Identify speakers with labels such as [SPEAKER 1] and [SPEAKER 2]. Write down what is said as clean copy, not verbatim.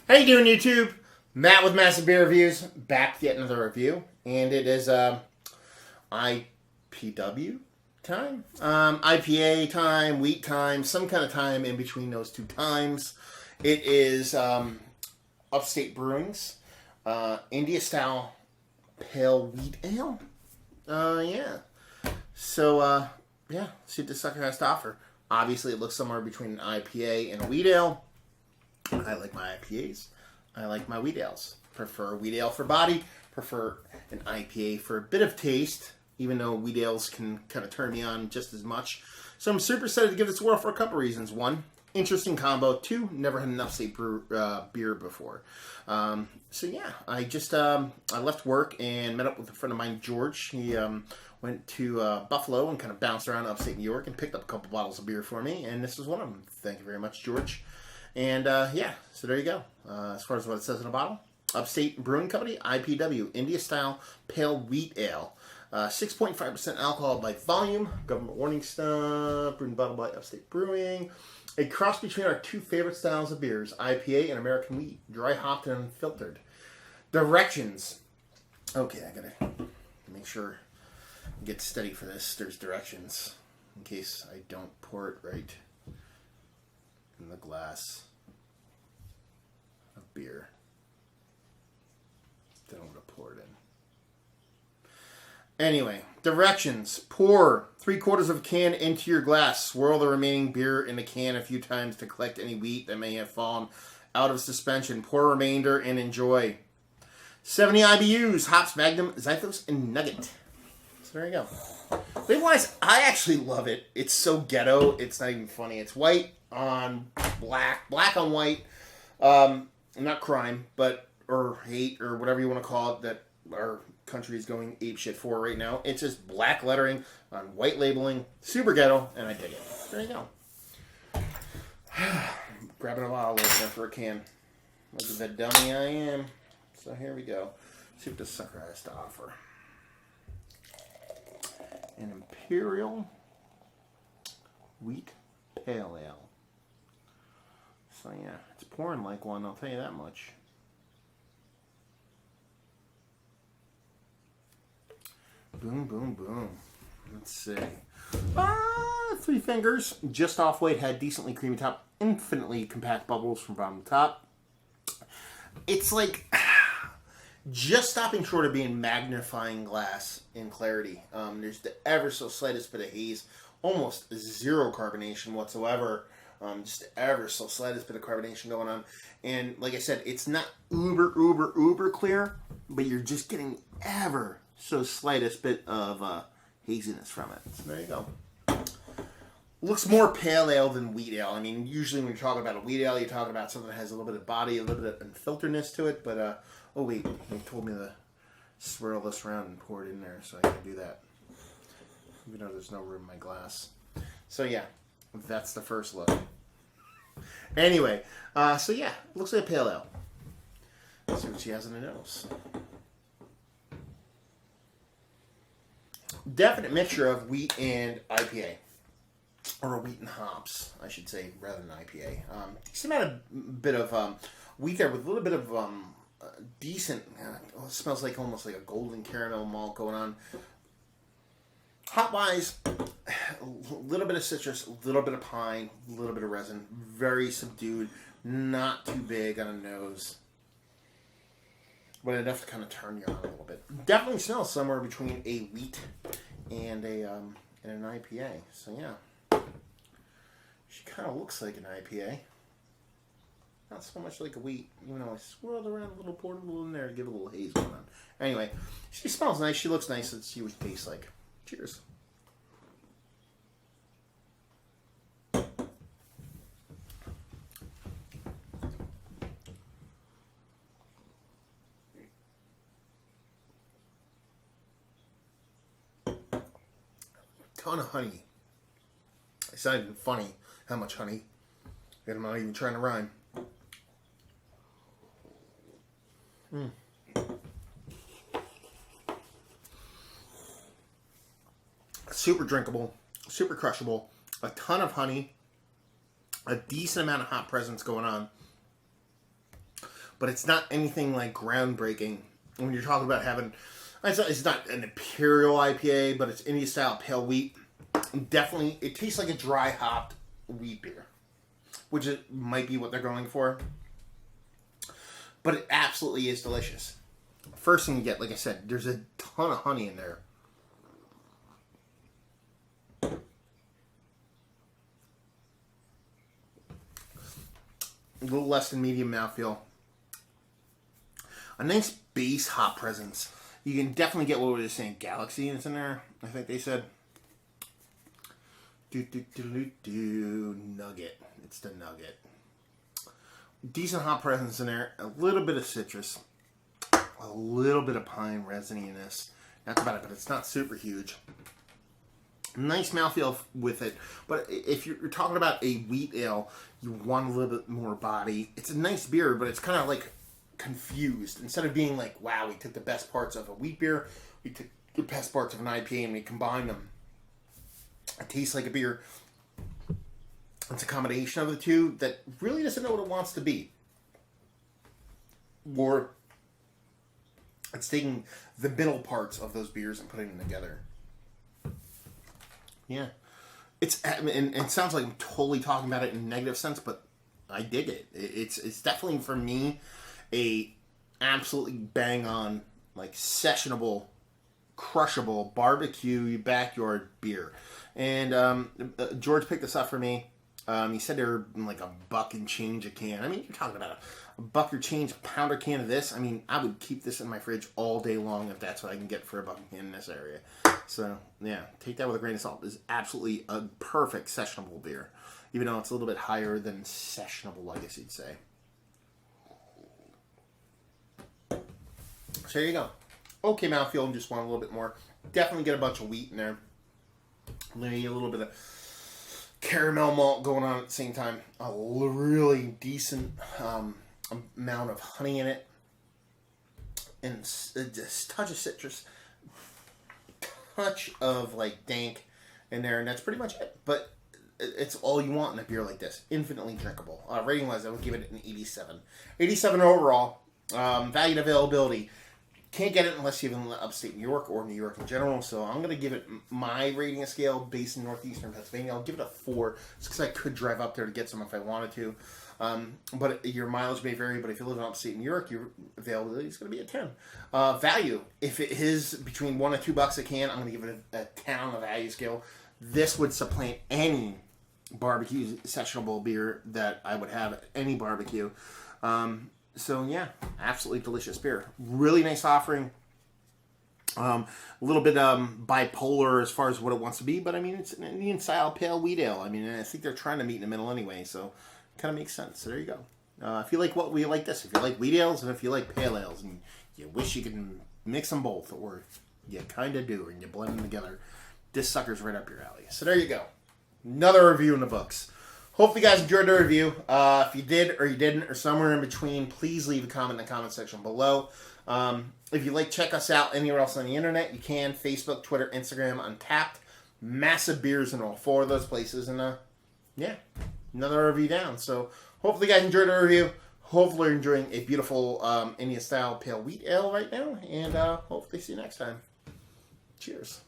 [SPEAKER 1] How you doing, YouTube? Matt with Massive Beer Reviews, back to yet another review, and it is IPW time, IPA time, wheat time, some kind of time in between those two times. It is Upstate Brewing's India Style Pale Wheat Ale. Yeah. So, yeah, see what this sucker has to offer. Obviously, it looks somewhere between an IPA and a wheat ale. I like my IPAs. I like my wheat ales. Prefer wheat ale for body. Prefer an IPA for a bit of taste, even though wheat ales can kind of turn me on just as much. So I'm super excited to give this a whirl for a couple reasons. One, interesting combo. Two, never had an Upstate beer before. So yeah, I just I left work and met up with a friend of mine, George. He went to Buffalo and kind of bounced around upstate New York and picked up a couple bottles of beer for me, and this was one of them. Thank you very much, George. And yeah, so there you go. As far as what it says in the bottle, Upstate Brewing Company, IPW, India Style Pale Wheat Ale. 6.5% alcohol by volume. Government warning stuff. Brewed and bottled by Upstate Brewing. A cross between our two favorite styles of beers, IPA and American wheat. Dry hopped and unfiltered. Directions. Okay, I gotta make sure I get steady for this. There's directions in case I don't pour it right in the glass of beer. Then I'm going to pour it in. Anyway, directions. Pour 3/4 of a can into your glass. Swirl the remaining beer in the can a few times to collect any wheat that may have fallen out of suspension. Pour remainder and enjoy. 70 IBUs, hops, magnum, zythos, and nugget. So there you go. Label-wise, I actually love it. It's so ghetto, it's not even funny. It's white on black, black on white. Not crime, but or hate or whatever you want to call it that our country is going apeshit for right now. It's just black lettering on white labeling, super ghetto, and I dig it. There you go. Grabbing a bottle opener for a can. Look at that dummy I am. So here we go. See what this sucker has to offer. An Imperial Wheat Pale Ale. So yeah, it's pouring like one, I'll tell you that much. Boom, boom, boom. Let's see. 3 fingers. Just off weight, had decently creamy top. Infinitely compact bubbles from bottom to top. It's like just stopping short of being magnifying glass in clarity. There's the ever so slightest bit of haze. Almost zero carbonation whatsoever. Just ever so slightest bit of carbonation going on. And like I said, it's not uber clear, but you're just getting ever so slightest bit of haziness from it. So there you go. Looks more pale ale than wheat ale. I mean, usually when you're talking about a wheat ale, you're talking about something that has a little bit of body, a little bit of unfilteredness to it. But, oh wait, they told me to swirl this around and pour it in there, so I can do that. Even though there's no room in my glass. So yeah, that's the first look. Anyway, so yeah, looks like a pale ale. Let's see what she has in the nose. Definite mixture of wheat and IPA. Or wheat and hops, I should say, rather than IPA. Decent amount of bit of wheat there with a little bit of decent, it smells like almost like a golden caramel malt going on. Hop-wise, a little bit of citrus, a little bit of pine, a little bit of resin. Very subdued, not too big on the nose. But enough to kind of turn you on a little bit. Definitely smells somewhere between a wheat and an IPA. So yeah. She kind of looks like an IPA. Not so much like a wheat, even though I swirled around a little, poured a little in there to give a little haze going on. Anyway, she smells nice. She looks nice. Let's see what it tastes like. Cheers. Ton of honey. It's not even funny how much honey. And I'm not even trying to rhyme. Super drinkable, super crushable, a ton of honey, a decent amount of hop presence going on. but it's not anything like groundbreaking. When you're talking about having, it's not an imperial IPA, but it's India style pale wheat. Definitely, it tastes like a dry hopped wheat beer, which it might be what they're going for. But it absolutely is delicious. First thing you get, like I said, there's a ton of honey in there. A little less than medium mouthfeel. A nice base hop presence. You can definitely get what we were saying, Galaxy is in there, I think they said. Nugget. It's the Nugget. Decent hop presence in there. A little bit of citrus. A little bit of pine resininess. That's about it, but it's not super huge. Nice mouthfeel with it. But if you're talking about a wheat ale, you want a little bit more body. It's a nice beer, but it's kind of like confused. Instead of being like, wow, we took the best parts of a wheat beer, we took the best parts of an IPA, and we combined them. It tastes like a beer. It's a combination of the two that really doesn't know what it wants to be. Or it's taking the middle parts of those beers and putting them together. Yeah. And it sounds like I'm totally talking about it in a negative sense, but I dig it. It's definitely, for me, a absolutely bang on, like, sessionable, crushable barbecue backyard beer. And George picked this up for me. He said they're like $1 and change a can. I mean, you're talking about a $1 or change a pound or can of this. I mean, I would keep this in my fridge all day long if that's what I can get for $1 a can in this area. So, yeah, take that with a grain of salt. This is absolutely a perfect sessionable beer, even though it's a little bit higher than sessionable, I guess you'd say. So there you go. Okay, mouthfeel, and just want a little bit more. Definitely get a bunch of wheat in there. Maybe a little bit of caramel malt going on at the same time. A really decent amount of honey in it. And just touch of citrus. Touch of like dank in there. And that's pretty much it. But it's all you want in a beer like this. Infinitely drinkable. Rating wise, I would give it an 87. 87 overall. Value and availability. Can't get it unless you live in upstate New York or New York in general. So I'm going to give it my rating scale based in northeastern Pennsylvania. I'll give it a 4 just because I could drive up there to get some if I wanted to. But your mileage may vary. But if you live in upstate New York, your availability is going to be a 10. Value. If it is between $1 and $2 a can, I'm going to give it a 10 on the value scale. This would supplant any barbecue sessionable beer that I would have at any barbecue. So yeah, absolutely delicious beer. Really nice offering. A little bit bipolar as far as what it wants to be, but I mean it's an Indian style pale wheat ale. I mean I think they're trying to meet in the middle anyway, so it kind of makes sense. So there you go. If you like what we like this, if you like wheat ales and if you like pale ales, and you wish you could mix them both, or you kind of do, and you blend them together, this sucker's right up your alley. So there you go. Another review in the books. Hopefully you guys enjoyed the review. If you did or you didn't or somewhere in between, please leave a comment in the comment section below. If you like, check us out anywhere else on the internet. You can. Facebook, Twitter, Instagram, Untapped. Massive beers in all 4 of those places. And yeah, another review down. So hopefully you guys enjoyed the review. Hopefully you're enjoying a beautiful Indian style pale wheat ale right now. And hopefully see you next time. Cheers.